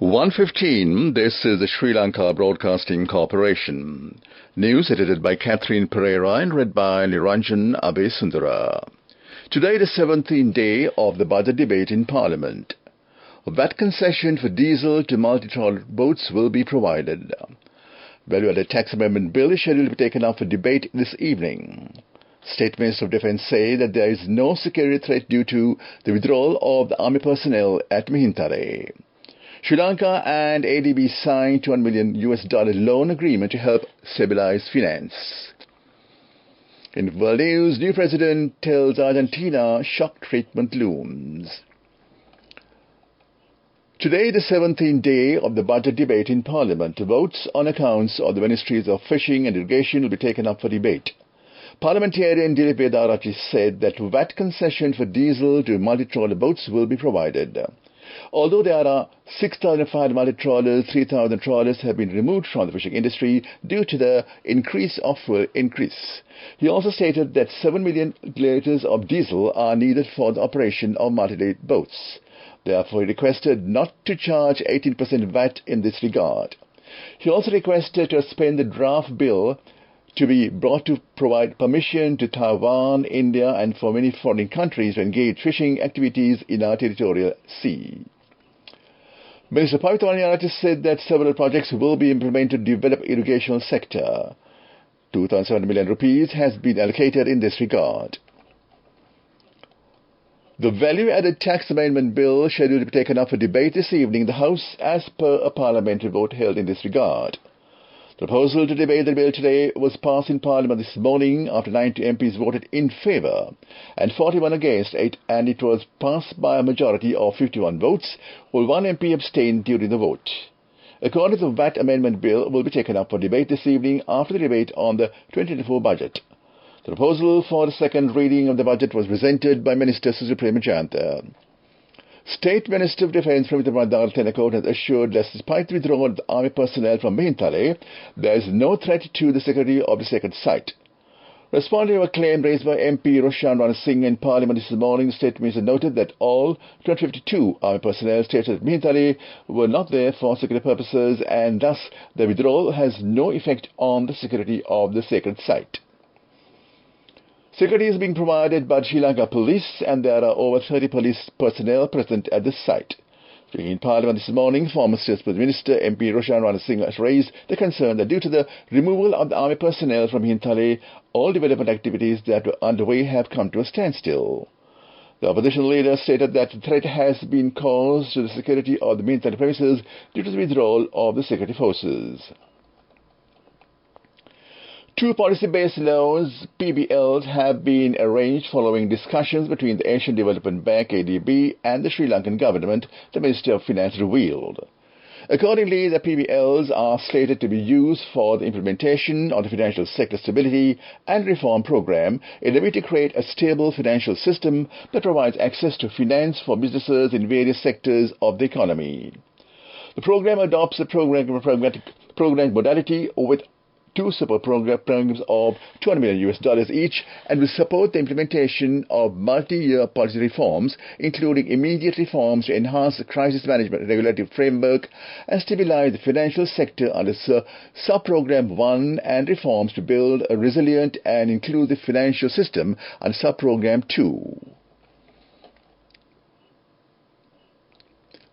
1:15. This is the Sri Lanka Broadcasting Corporation. News edited by Catherine Pereira and read by Niranjan Abesundara. Today, the 17th day of the budget debate in Parliament. A VAT concession for diesel to multi-trawler boats will be provided. Value-added tax amendment bill is scheduled to be taken up for debate this evening. State Minister of Defence say that there is no security threat due to the withdrawal of the army personnel at Mihintale. Sri Lanka and ADB signed $200 million loan agreement to help stabilize finance. In world news, new president tells Argentina shock treatment looms. Today, the 17th day of the budget debate in Parliament, votes on accounts of the Ministries of Fishing and Irrigation will be taken up for debate. Parliamentarian Dilip Vedarachi said that VAT concession for diesel to multi-trawler boats will be provided. Although there are 6,500 multi-trawlers, 3,000 trawlers have been removed from the fishing industry due to the increase of fuel increase. He also stated that 7 million litres of diesel are needed for the operation of multi-day boats. Therefore, he requested not to charge 18% VAT in this regard. He also requested to suspend the draft bill to be brought to provide permission to Taiwan, India and for many foreign countries to engage fishing activities in our territorial sea. Minister Pavitra Vaniarati said that several projects will be implemented to develop irrigation sector. 2,700 million rupees has been allocated in this regard. The value-added tax amendment bill scheduled to be taken up for debate this evening in the House as per a parliamentary vote held in this regard. The proposal to debate the bill today was passed in Parliament this morning after 90 MPs voted in favour and 41 against it, and it was passed by a majority of 51 votes, while one MP abstained during the vote. According to the VAT amendment bill will be taken up for debate this evening after the debate on the 2024 budget. The proposal for the second reading of the budget was presented by Minister Susi Premachanda. State Minister of Defence Pramita Madal Tenakot has assured that despite the withdrawal of the army personnel from Mihintale, there is no threat to the security of the sacred site. Responding to a claim raised by MP Roshan Rana Singh in Parliament this morning, the State Minister noted that all 252 army personnel stationed at Mihintale were not there for security purposes, and thus the withdrawal has no effect on the security of the sacred site. Security is being provided by the Sri Lanka Police, and there are over 30 police personnel present at the site. Speaking in Parliament this morning, former State Minister MP Roshan Rana Singh has raised the concern that due to the removal of the army personnel from Mihintale, all development activities that were underway have come to a standstill. The opposition leader stated that the threat has been caused to the security of the Mihintale premises due to the withdrawal of the security forces. Two policy-based loans, PBLs, have been arranged following discussions between the Asian Development Bank, ADB, and the Sri Lankan government, the Ministry of Finance revealed. Accordingly, the PBLs are slated to be used for the implementation of the Financial Sector Stability and Reform Programme in a way to create a stable financial system that provides access to finance for businesses in various sectors of the economy. The programme adopts the program modality with two support programs of $200 million each, and will support the implementation of multi-year policy reforms, including immediate reforms to enhance the crisis management regulatory framework and stabilize the financial sector under Sub-Program 1, and reforms to build a resilient and inclusive financial system under Sub-Program 2.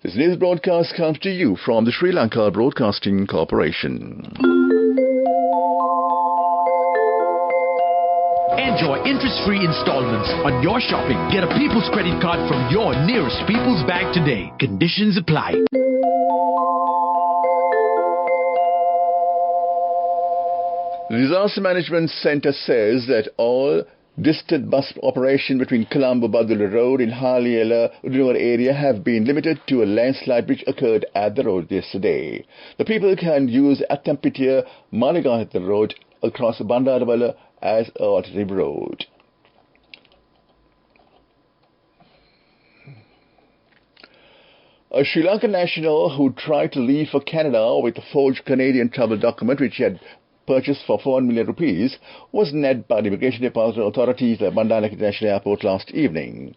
This news broadcast comes to you from the Sri Lanka Broadcasting Corporation. Enjoy interest-free installments on your shopping. Get a People's Credit Card from your nearest People's Bank today. Conditions apply. The Disaster Management Centre says that all distant bus operation between Colombo-Badula Road in Haliela Udinur area have been limited to a landslide which occurred at the road yesterday. The people can use Attampitia Maligahatha Road across Bandarawala as an alternative road. A Sri Lankan national who tried to leave for Canada with a forged Canadian travel document which he had purchased for 400 million rupees was nabbed by the Immigration Department authorities at Bandar International Airport last evening.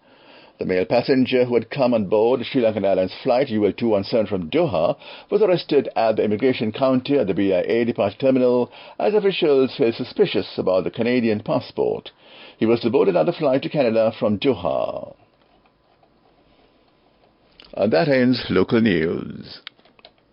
The male passenger who had come on board Sri Lankan Airlines flight UL217 from Doha was arrested at the immigration counter at the BIA departure terminal as officials felt suspicious about the Canadian passport. He was to board another flight to Canada from Doha. And that ends local news.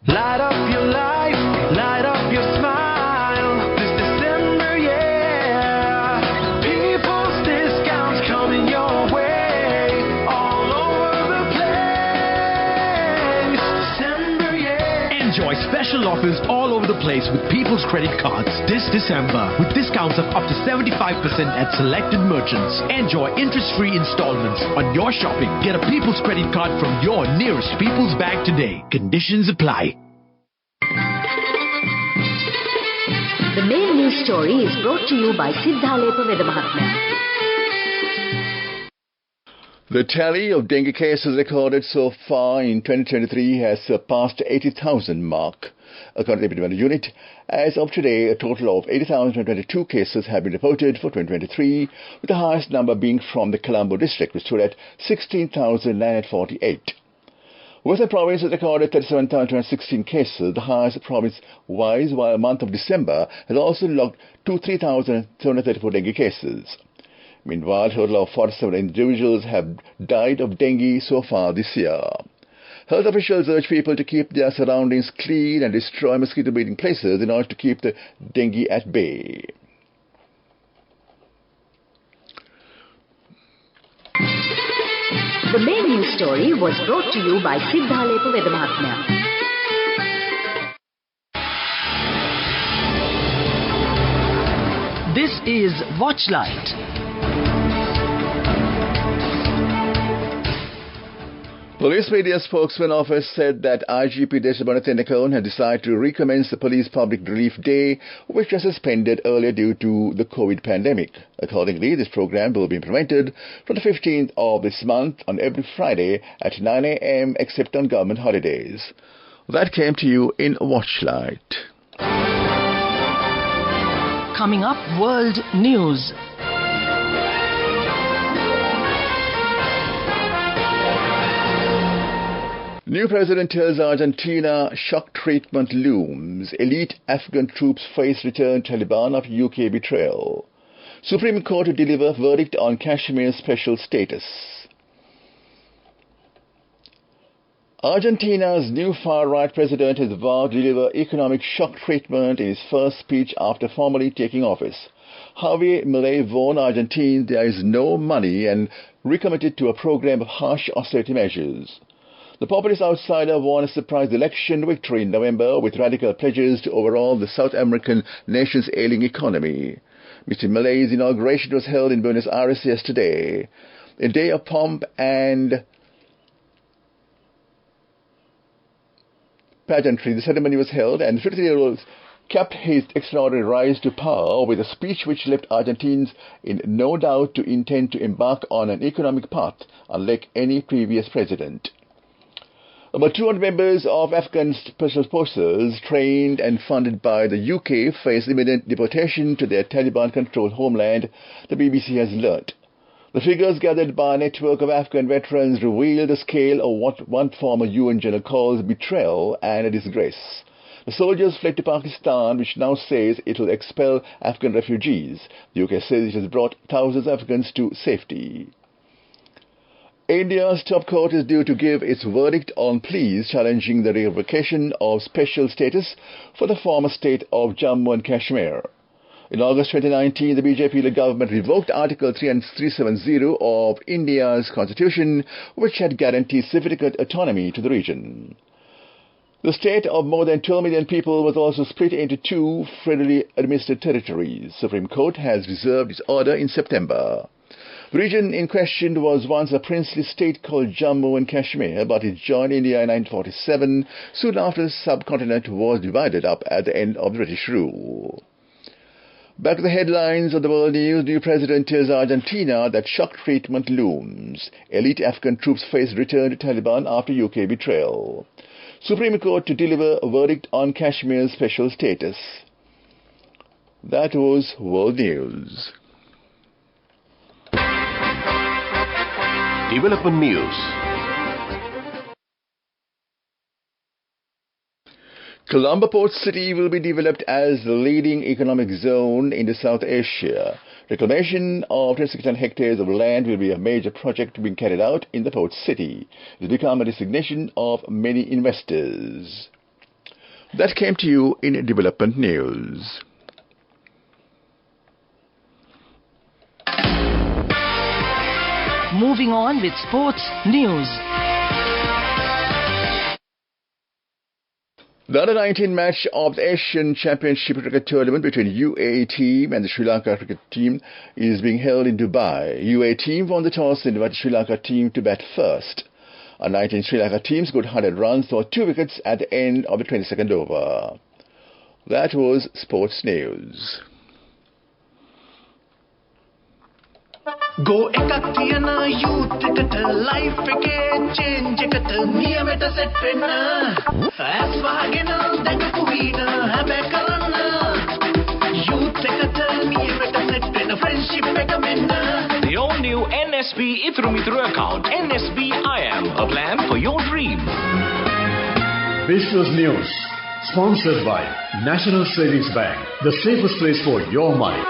Light up your life, light up your smile. This December, yeah. People's discounts coming your way. All over the place. December, yeah. Enjoy special offers all over the place with People's Credit Cards this December with discounts of up to 75% at selected merchants. Enjoy interest-free installments on your shopping. Get a People's Credit Card from your nearest People's Bank today. Conditions apply. The main news story is brought to you by Sinhala Mahatma. The tally of dengue cases recorded so far in 2023 has surpassed the 80,000 mark. According to the epidemic unit, as of today, a total of 80,022 cases have been reported for 2023, with the highest number being from the Colombo district, which stood at 16,948. Western Province has recorded 37,216 cases, the highest province-wise, while the month of December has also logged 3,734 dengue cases. Meanwhile, a total of 47 individuals have died of dengue so far this year. Health officials urge people to keep their surroundings clean and destroy mosquito-breeding places in order to keep the dengue at bay. The main news story was brought to you by Sinhala Mahatma. This is Watchlight. Police media spokesman office said that IGP Desmond Tendekon had decided to recommence the Police Public Relief Day, which was suspended earlier due to the COVID pandemic. Accordingly, this program will be implemented from the 15th of this month on every Friday at 9 a.m. except on government holidays. That came to you in Watchlight. Coming up, World News. New president tells Argentina shock treatment looms. Elite Afghan troops face return Taliban after UK betrayal. Supreme Court to deliver verdict on Kashmir's special status. Argentina's new far-right president has vowed to deliver economic shock treatment in his first speech after formally taking office. Javier Milei warned Argentines there is no money and recommitted to a program of harsh austerity measures. The populist outsider won a surprise election victory in November with radical pledges to overhaul the South American nation's ailing economy. Mr. Milei's inauguration was held in Buenos Aires yesterday. A day of pomp and pageantry, the ceremony was held, and the 50-year-old kept his extraordinary rise to power with a speech which left Argentines in no doubt to intend to embark on an economic path unlike any previous president. About 200 members of Afghan special forces, trained and funded by the UK, face imminent deportation to their Taliban-controlled homeland, the BBC has learnt. The figures gathered by a network of Afghan veterans reveal the scale of what one former UN general calls betrayal and a disgrace. The soldiers fled to Pakistan, which now says it will expel Afghan refugees. The UK says it has brought thousands of Afghans to safety. India's top court is due to give its verdict on pleas challenging the revocation of special status for the former state of Jammu and Kashmir. In August 2019, the BJP-led government revoked Article 370 of India's constitution, which had guaranteed significant autonomy to the region. The state of more than 12 million people was also split into two federally administered territories. Supreme Court has reserved its order in September. The region in question was once a princely state called Jammu and Kashmir, but it joined India in 1947, soon after the subcontinent was divided up at the end of British rule. Back to the headlines of the world news. New president tells Argentina that shock treatment looms. Elite Afghan troops face return to Taliban after UK betrayal. Supreme Court to deliver a verdict on Kashmir's special status. That was world news. Development News. Colombo Port City will be developed as the leading economic zone in the South Asia. Reclamation of 26 hectares of land will be a major project being carried out in the port city. It has become a destination of many investors. That came to you in Development News. Moving on with sports news. The Under-19 match of the Asian Championship Cricket Tournament between UAE team and the Sri Lanka cricket team is being held in Dubai. UAE team won the toss and invited Sri Lanka team to bat first. Under-19 Sri Lanka team scored 100 runs or 2 wickets at the end of the 22nd over. That was sports news. Go ekak tiyana youth eකට life එකේ change එකට නියමෙට set වෙන්න as වහගෙන දැකපු වීන හැබැ කරන්න youth එකට නියමෙට set වෙන්න friendship එක මෙන්න. The all-new NSB Ithru account, NSB IM, a plan for your dream. This was news, sponsored by National Savings Bank, the safest place for your money.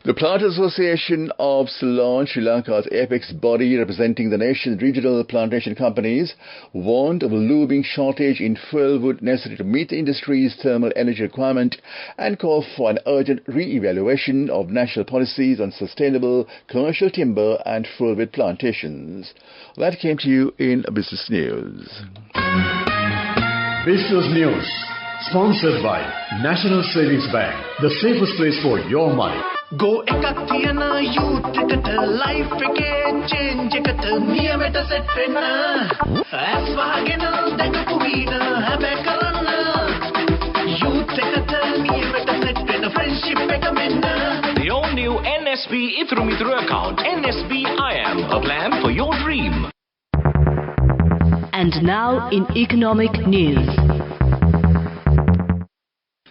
The Plant Association of Ceylon, Sri Lanka's apex body representing the nation's regional plantation companies, warned of a looming shortage in fuel wood necessary to meet the industry's thermal energy requirement and called for an urgent re-evaluation of national policies on sustainable commercial timber and fuel wood plantations. That came to you in Business News. This was news, sponsored by National Savings Bank, the safest place for your money. Go ekak tiyana youth එකට life එකේ change එකට නියමෙට set වෙන්න as වහගෙන දැකපු වීන හැබැ කරන්න youth එකට නියමෙට set වෙන්න friendship එක මෙන්න. The all-new NSB Ithru account, NSB IM, a plan for your dream. And now in economic news.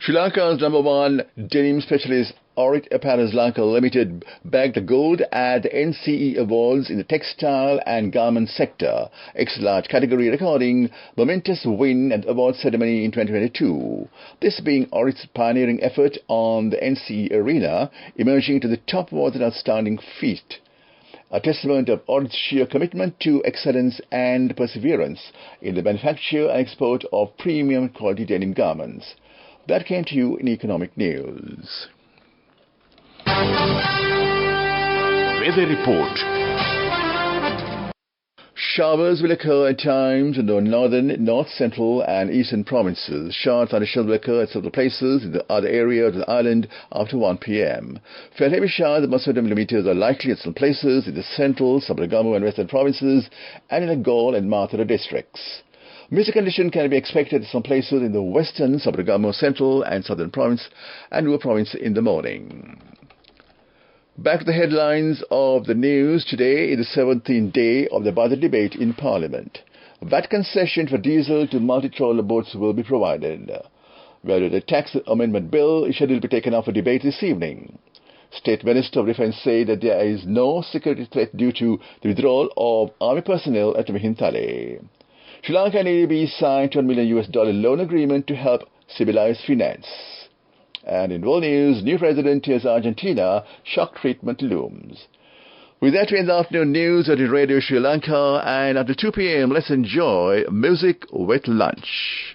Sri Lanka's #1 denim specialist Aurit Apparels Lanka Limited bagged the gold at the NCE Awards in the textile and garment sector, X-large category, recording momentous win at the award ceremony in 2022. This being Aurit's pioneering effort on the NCE arena, emerging to the top was an outstanding feat. A testament of Aurit's sheer commitment to excellence and perseverance in the manufacture and export of premium quality denim garments. That came to you in economic news. Weather report. Showers will occur at times in the northern, north central and eastern provinces. Showers and thunderstorms will occur at several places in the other areas of the island after 1 p.m. Fairly heavy showers of 100 millimeters are likely at some places in the central, Sabaragamu and western provinces and in the Galle and Mathura districts. Misty condition can be expected at some places in the western, Sabaragamu, central and southern province and Nuwa province in the morning. Back to the headlines of the news. Today is the 17th day of the budget debate in Parliament. VAT concession for diesel to multi-trawler boats will be provided. Whether the tax amendment bill is scheduled to be taken up for debate this evening. State Minister of Defence said that there is no security threat due to the withdrawal of army personnel at Mihintale. Sri Lanka and ADB signed $1 million loan agreement to help civilize finance. And in world news, new president tears Argentina, shock treatment looms. With that, we end the afternoon news at Radio Sri Lanka, and after 2 p.m, let's enjoy music with lunch.